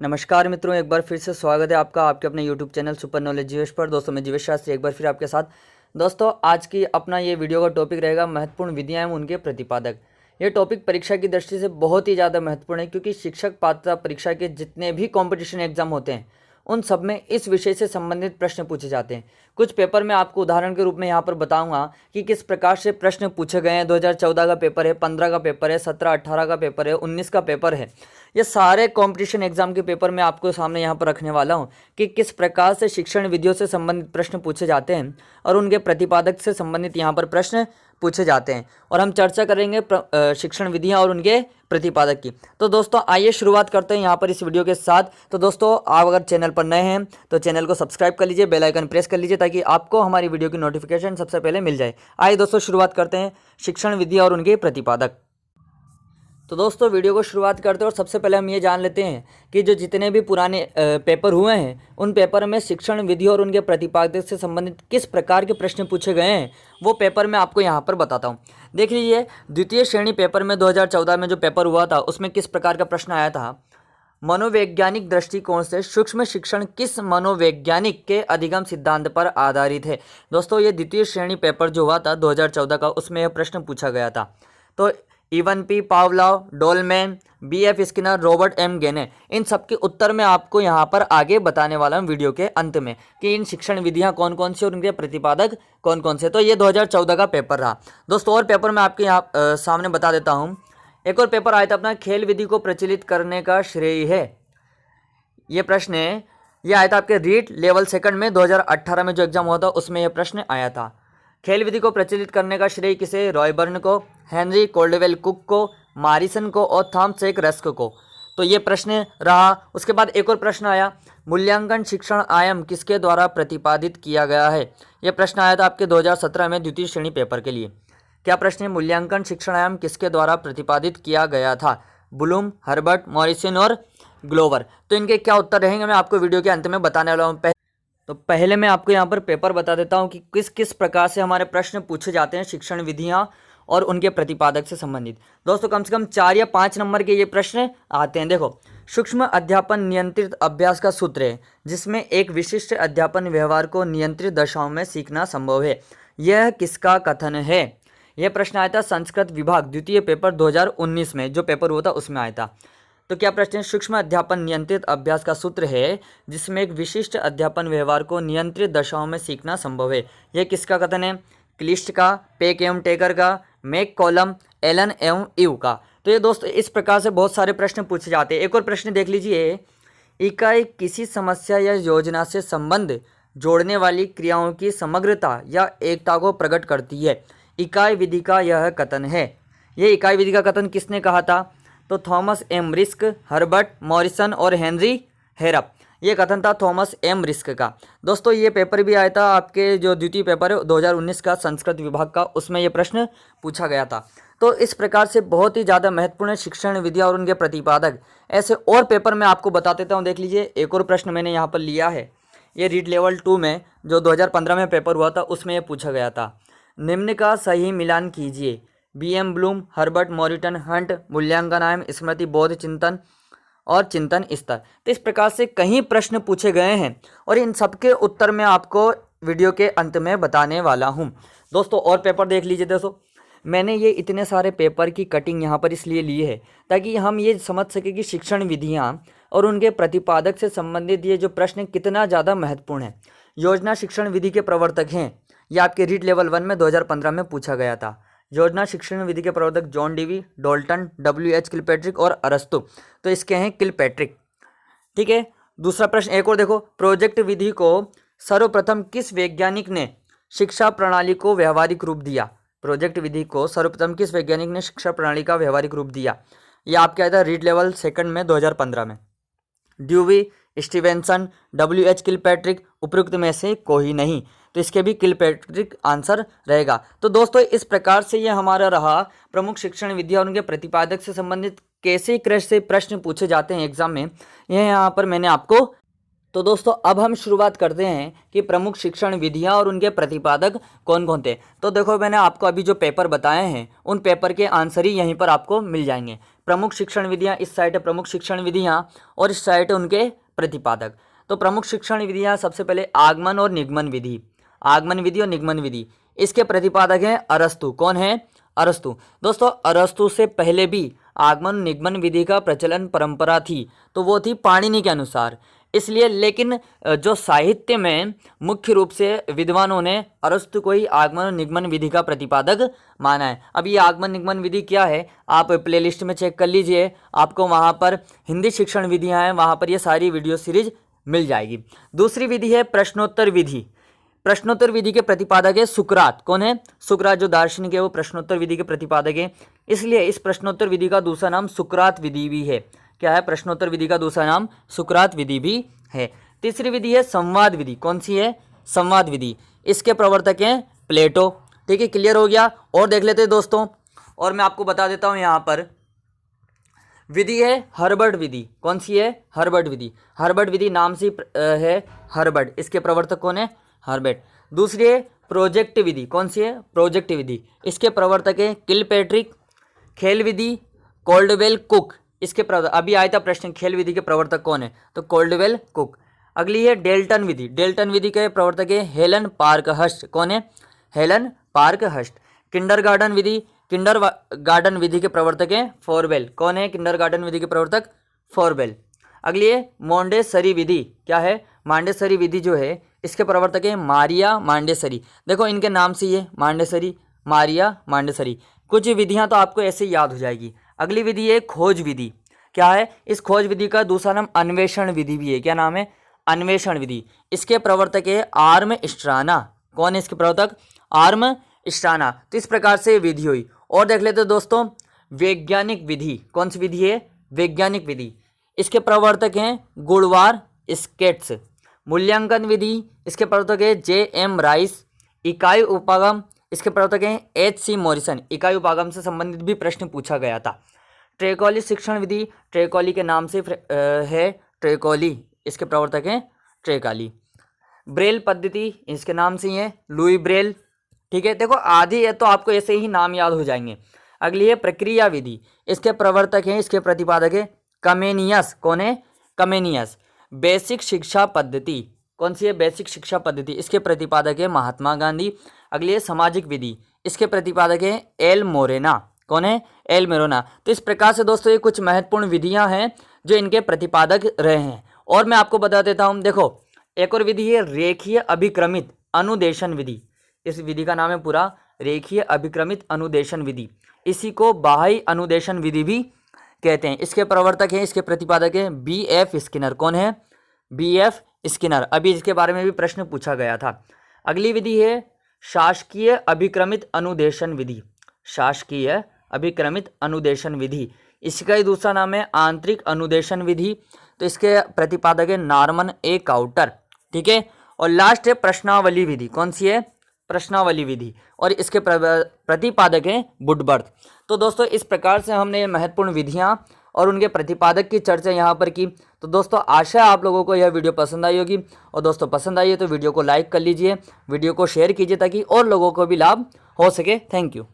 नमस्कार मित्रों, एक बार फिर से स्वागत है आपका आपके अपने YouTube channel super knowledge Jeevesh पर। दोस्तों मैं जीवेश शास्त्री एक बार फिर आपके साथ। दोस्तों आज की अपना ये वीडियो का टॉपिक रहेगा महत्वपूर्ण विधियां एवं उनके प्रतिपादक। ये टॉपिक परीक्षा की दृष्टि से बहुत ही ज़्यादा महत्वपूर्ण है, क्योंकि शिक्षक पात्रता परीक्षा के जितने भी कॉम्पिटिशन एग्जाम होते हैं उन सब में इस विषय से संबंधित प्रश्न पूछे जाते हैं। कुछ पेपर में आपको उदाहरण के रूप में यहाँ पर बताऊंगा कि किस प्रकार से प्रश्न पूछे गए हैं। 2014 का पेपर है, 15 का पेपर है, 17-18 का पेपर है, 19 का पेपर है। ये सारे कंपटीशन एग्जाम के पेपर मैं आपको सामने यहाँ पर रखने वाला हूँ कि किस प्रकार से शिक्षण विधियों से संबंधित प्रश्न पूछे जाते हैं और उनके प्रतिपादक से संबंधित यहाँ पर प्रश्न पूछे जाते हैं। और हम चर्चा करेंगे शिक्षण विधियाँ और उनके प्रतिपादक की। तो दोस्तों आइए शुरुआत करते हैं यहाँ पर इस वीडियो के साथ। तो दोस्तों आप अगर चैनल पर नए हैं तो चैनल को सब्सक्राइब कर लीजिए, बेल आइकन प्रेस कर लीजिए ताकि आपको हमारी वीडियो की नोटिफिकेशन सबसे पहले मिल जाए। आइए दोस्तों शुरुआत करते हैं शिक्षण विधियाँ और उनके प्रतिपादक। तो दोस्तों वीडियो को शुरुआत करते हैं और सबसे पहले हम ये जान लेते हैं कि जो जितने भी पुराने पेपर हुए हैं उन पेपर में शिक्षण विधि और उनके प्रतिपादक से संबंधित किस प्रकार के प्रश्न पूछे गए हैं, वो पेपर मैं आपको यहाँ पर बताता हूँ। देख लीजिए, द्वितीय श्रेणी पेपर में 2014 में जो पेपर हुआ था उसमें किस प्रकार का प्रश्न आया था। मनोवैज्ञानिक दृष्टिकोण से सूक्ष्म शिक्षण किस मनोवैज्ञानिक के अधिगम सिद्धांत पर आधारित है। दोस्तों ये द्वितीय श्रेणी पेपर जो हुआ था 2014 का, उसमें यह प्रश्न पूछा गया था। तो even P Pavlov, Tolman, B F. Skinner, Robert M Gagne, इन सब के उत्तर मैं आपको यहाँ पर आगे बताने वाला हूँ वीडियो के अंत में कि इन शिक्षण विधियाँ कौन कौन सी और उनके प्रतिपादक कौन कौन से। तो ये 2014 का पेपर रहा दोस्तों। और पेपर मैं आपके यहाँ सामने बता देता हूँ। एक और पेपर आया था अपना, खेल विधि को प्रचलित करने का श्रेय है। ये प्रश्न है, ये आया था आपके रीट लेवल सेकंड में 2018 में जो एग्जाम हुआ था उसमें यह प्रश्न आया था। खेल विधि को प्रचलित करने का श्रेय किसे? रॉयबर्न को, हेनरी कोल्डवेल कुक को, मारिसन को और थॉमस एक रस्क को। तो ये प्रश्न रहा। उसके बाद एक और प्रश्न आया, मूल्यांकन शिक्षण आयाम किसके द्वारा प्रतिपादित किया गया है। यह प्रश्न आया था आपके 2017 में द्वितीय श्रेणी पेपर के लिए। क्या प्रश्न है? मूल्यांकन शिक्षण आयाम किसके द्वारा प्रतिपादित किया गया था? ब्लूम, हर्बर्ट, मॉरिसन और ग्लोवर। तो इनके क्या उत्तर रहेंगे मैं आपको वीडियो के अंत में बताने वाला हूँ। तो पहले मैं आपको यहाँ पर पेपर बता देता हूँ कि किस किस प्रकार से हमारे प्रश्न पूछे जाते हैं शिक्षण विधियाँ और उनके प्रतिपादक से संबंधित। दोस्तों कम से कम 4 या 5 नंबर के ये प्रश्न आते हैं। देखो, सूक्ष्म अध्यापन नियंत्रित अभ्यास का सूत्र है जिसमें एक विशिष्ट अध्यापन व्यवहार को नियंत्रित दशाओं में सीखना संभव है। यह किसका कथन है? यह प्रश्न आया था संस्कृत विभाग द्वितीय पेपर 2019 में जो पेपर हुआ था उसमें आया था। तो क्या प्रश्न है? सूक्ष्म अध्यापन नियंत्रित अभ्यास का सूत्र है जिसमें एक विशिष्ट अध्यापन व्यवहार को नियंत्रित दशाओं में सीखना संभव है। यह किसका कथन है? क्लिस्ट का, पेक एवं टेकर का, मैक कॉलम, एलन एवं इव का। तो ये दोस्त इस प्रकार से बहुत सारे प्रश्न पूछे जाते हैं। एक और प्रश्न देख लीजिए, इकाई किसी समस्या या योजना से संबंध जोड़ने वाली क्रियाओं की समग्रता या एकता को प्रकट करती है। इकाई विधि का यह कथन है। यह इकाई विधि का कथन किसने कहा था? तो थॉमस एम रिस्क, हर्बर्ट मॉरिसन और हेनरी हेरप। ये कथन था थॉमस एम रिस्क का। दोस्तों ये पेपर भी आया था आपके जो द्वितीय पेपर है 2019 का संस्कृत विभाग का, उसमें ये प्रश्न पूछा गया था। तो इस प्रकार से बहुत ही ज़्यादा महत्वपूर्ण शिक्षण विधियाँ और उनके प्रतिपादक। ऐसे और पेपर मैं आपको बता देता हूँ। देख लीजिए, एक और प्रश्न मैंने यहाँ पर लिया है। ये रीड लेवल 2 में जो 2015 में पेपर हुआ था उसमें ये पूछा गया था। निम्न का सही मिलान कीजिए। बी.एम. ब्लूम, हर्बर्ट मॉरिटन, हंट, मूल्यांकन आयाम, स्मृति, बोध चिंतन और चिंतन स्तर। तो इस प्रकार से कई प्रश्न पूछे गए हैं और इन सबके उत्तर मैं आपको वीडियो के अंत में बताने वाला हूं। दोस्तों और पेपर देख लीजिए। दोस्तों मैंने ये इतने सारे पेपर की कटिंग यहाँ पर इसलिए ली है ताकि हम ये समझ सकें कि शिक्षण विधियाँ और उनके प्रतिपादक से संबंधित ये जो प्रश्न कितना ज़्यादा महत्वपूर्ण है। योजना शिक्षण विधि के प्रवर्तक हैं, ये आपके रीड लेवल 1 में 2015 में पूछा गया था। योजना शिक्षण विधि के प्रवर्तक John Dewey, Dalton, W.H. Kilpatrick और अरस्तु। तो इसके हैं किलपैट्रिक। ठीक है। दूसरा प्रश्न एक और देखो, प्रोजेक्ट विधि को सर्वप्रथम किस वैज्ञानिक ने शिक्षा प्रणाली को व्यवहारिक रूप दिया? प्रोजेक्ट विधि को सर्वप्रथम किस वैज्ञानिक ने शिक्षा प्रणाली का व्यवहारिक रूप दिया? यह आपके आया था रीड लेवल सेकंड में 2015 में। Dewy, Stevenson, W.H. किलपैट्रिक, उपयुक्त में से कोई नहीं। तो इसके भी किलपैट्रिक आंसर रहेगा। तो दोस्तों इस प्रकार से ये हमारा रहा प्रमुख शिक्षण विधियाँ और उनके प्रतिपादक से संबंधित कैसे क्रश से प्रश्न पूछे जाते हैं एग्जाम में। यह यहाँ पर मैंने आपको तो दोस्तों अब हम शुरुआत करते हैं कि प्रमुख शिक्षण विधियां और उनके प्रतिपादक कौन कौन थे। तो देखो मैंने आपको अभी जो पेपर बताए हैं उन पेपर के आंसर ही यहीं पर आपको मिल जाएंगे। प्रमुख शिक्षण विधियां, इस साइड है प्रमुख शिक्षण विधियां और इस साइड है उनके प्रतिपादक। तो प्रमुख शिक्षण विधियां सबसे पहले आगमन और निगमन विधि, आगमन विधि और निगमन विधि। इसके प्रतिपादक हैं अरस्तु। कौन है? अरस्तु। दोस्तों अरस्तु से पहले भी आगमन निगमन विधि का प्रचलन परंपरा थी, तो वो थी पाणिनि के अनुसार। इसलिए लेकिन जो साहित्य में मुख्य रूप से विद्वानों ने अरस्तु को ही आगमन और निगमन विधि का प्रतिपादक माना है। अब ये आगमन निगमन विधि क्या है आप प्लेलिस्ट में चेक कर लीजिए, आपको वहाँ पर हिंदी शिक्षण विधियाँ हैं, वहाँ पर ये सारी वीडियो सीरीज मिल जाएगी। दूसरी विधि है प्रश्नोत्तर विधि। प्रश्नोत्तर विधि के प्रतिपादक है सुकरात। कौन है? सुकरात जो दार्शनिक है वो प्रश्नोत्तर विधि के प्रतिपादक है। इसलिए इस प्रश्नोत्तर विधि का दूसरा नाम सुकरात विधि भी है। क्या है? प्रश्नोत्तर विधि का दूसरा नाम सुकरात विधि भी है। तीसरी विधि है संवाद विधि। कौन सी है? संवाद विधि। इसके प्रवर्तक हैं प्लेटो। ठीक है, क्लियर हो गया। और देख लेते हैं दोस्तों, और मैं आपको बता देता हूँ यहाँ पर विधि है हर्बर्ट विधि। कौन सी है? हर्बर्ट विधि। हर्बर्ट विधि नाम से है हर्बर्ट, इसके प्रवर्तक कौन है? हर्बर्ट। दूसरी है प्रोजेक्ट विधि। कौन सी है? प्रोजेक्ट विधि। इसके प्रवर्तक है किलपैट्रिक। खेल विधि कोल्डवेल कुक। इसके प्रवर्तक, अभी आया था प्रश्न, खेल विधि के प्रवर्तक कौन है? तो कोल्डवेल कुक। अगली है डेल्टन विधि। डेल्टन विधि के प्रवर्तक है हेलन पार्कहर्स्ट। कौन है? Helen Parkhurst. किंडरगार्टन विधि, किंडरगार्टन विधि के प्रवर्तक हैं फोरबेल। कौन है किंडरगार्टन विधि के प्रवर्तक? फोरबेल। अगली है मोंटेसरी विधि। क्या है? मोंटेसरी विधि जो है इसके प्रवर्तक है मारिया मोंटेसरी। देखो इनके नाम से ये मोंटेसरी, मारिया मोंटेसरी। कुछ विधियां तो आपको ऐसे ही याद हो जाएगी। अगली विधि है खोज विधि। क्या है? इस खोज विधि का दूसरा नाम अन्वेषण विधि भी है। क्या नाम है? अन्वेषण विधि। इसके प्रवर्तक है आर्म स्ट्राना। कौन है इसके प्रवर्तक? आर्म स्ट्राना। तो इस प्रकार से विधि हुई। और देख लेते दोस्तों वैज्ञानिक विधि। कौन सी विधि है? वैज्ञानिक विधि। इसके प्रवर्तक हैं गुणवार स्केट्स। मूल्यांकन विधि, इसके प्रवर्तक है J.M. राइस। इकाई उपागम, इसके प्रवर्तक हैं H.C. मॉरिसन। इकाई उपागम से संबंधित भी प्रश्न पूछा गया था। ट्रेकॉली शिक्षण विधि, ट्रेकॉली के नाम से है ट्रेकॉली, इसके प्रवर्तक हैं ट्रेकॉली। ब्रेल पद्धति, इसके नाम से ही है लुई ब्रेल। ठीक है, देखो आधी है तो आपको ऐसे ही नाम याद हो जाएंगे। अगली है प्रक्रिया विधि। इसके प्रवर्तक हैं, इसके प्रतिपादक है कमेनियस। कौन है? कमेनियस। बेसिक शिक्षा पद्धति। कौन सी है? बेसिक शिक्षा पद्धति। इसके प्रतिपादक है महात्मा गांधी। अगली है सामाजिक विधि। इसके प्रतिपादक है एल मोरेना। कौन है? एल मोरेना। तो इस प्रकार से दोस्तों ये कुछ महत्वपूर्ण विधियां हैं जो इनके प्रतिपादक रहे हैं। और मैं आपको बता देता हूं, देखो एक और विधि है रेखीय अभिक्रमित अनुदेशन विधि। इस विधि का नाम है पूरा रेखीय अभिक्रमित अनुदेशन विधि। इसी को बाह्य अनुदेशन विधि भी कहते हैं। इसके प्रवर्तक हैं, इसके प्रतिपादक हैं B.F. स्किनर। कौन है? B.F. स्किनर। अभी इसके बारे में भी प्रश्न पूछा गया था। अगली विधि है शासकीय अभिक्रमित अनुदेशन विधि। शासकीय अभिक्रमित अनुदेशन विधि। इसका ही दूसरा नाम है आंतरिक अनुदेशन विधि। तो इसके प्रतिपादक है नॉर्मन ए काउटर। ठीक है, और लास्ट है प्रश्नावली विधि। कौन सी है? प्रश्नावली विधि। और इसके प्रतिपादक हैं वुडवर्थ। तो दोस्तों इस प्रकार से हमने महत्वपूर्ण विधियां और उनके प्रतिपादक की चर्चा यहाँ पर की। तो दोस्तों आशा है आप लोगों को यह वीडियो पसंद आई होगी। और दोस्तों पसंद आई है तो वीडियो को लाइक कर लीजिए, वीडियो को शेयर कीजिए ताकि और लोगों को भी लाभ हो सके। Thank you.